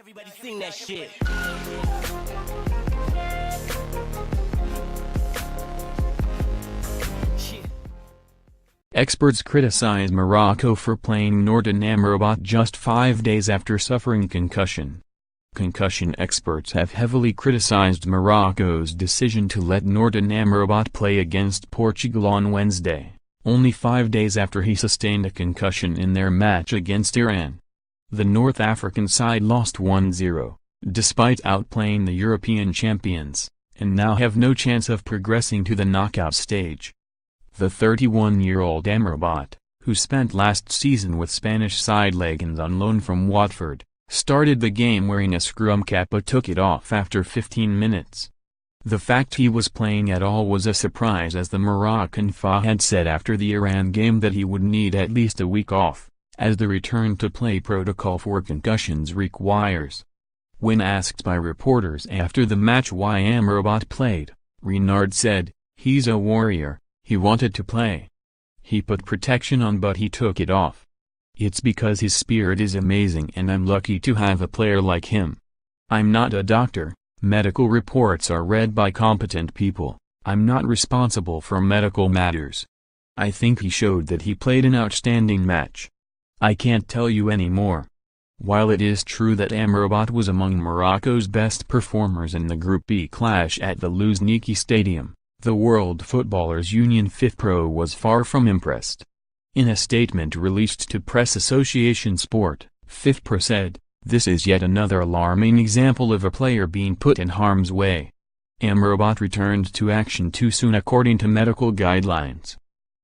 Everybody sing that shit. Experts criticize Morocco for playing Nordin Amrabat just 5 days after suffering concussion. Concussion experts have heavily criticized Morocco's decision to let Nordin Amrabat play against Portugal on Wednesday, only 5 days after he sustained a concussion in their match against Iran. The North African side lost 1-0, despite outplaying the European champions, and now have no chance of progressing to the knockout stage. The 31-year-old Amrabat, who spent last season with Spanish side Leganés on loan from Watford, started the game wearing a scrum cap but took it off after 15 minutes. The fact he was playing at all was a surprise, as the Moroccan FA had said after the Iran game that he would need at least a week off, as the return-to-play protocol for concussions requires. When asked by reporters after the match why Amrabat played, Renard said, "He's a warrior. He wanted to play. He put protection on but he took it off. It's because his spirit is amazing and I'm lucky to have a player like him. I'm not a doctor, medical reports are read by competent people, I'm not responsible for medical matters. I think he showed that he played an outstanding match. I can't tell you any more." While it is true that Amrabat was among Morocco's best performers in the Group B clash at the Luzhniki Stadium, the World Footballers Union FIFPro was far from impressed. In a statement released to Press Association Sport, FIFPro said, "This is yet another alarming example of a player being put in harm's way. Amrabat returned to action too soon according to medical guidelines.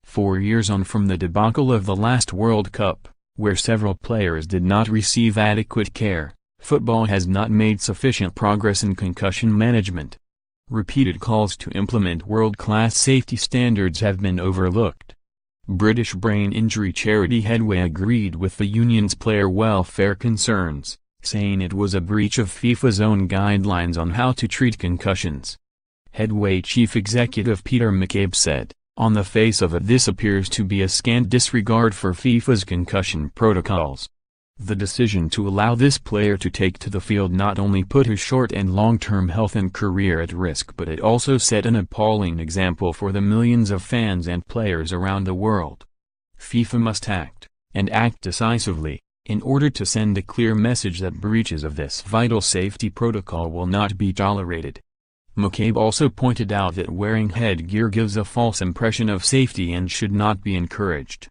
4 years on from the debacle of the last World Cup, where several players did not receive adequate care, football has not made sufficient progress in concussion management. Repeated calls to implement world-class safety standards have been overlooked." British brain injury charity Headway agreed with the union's player welfare concerns, saying it was a breach of FIFA's own guidelines on how to treat concussions. Headway chief executive Peter McCabe said, "On the face of it, this appears to be a scant disregard for FIFA's concussion protocols. The decision to allow this player to take to the field not only put his short and long-term health and career at risk, but it also set an appalling example for the millions of fans and players around the world. FIFA must act, and act decisively, in order to send a clear message that breaches of this vital safety protocol will not be tolerated." McCabe also pointed out that wearing headgear gives a false impression of safety and should not be encouraged.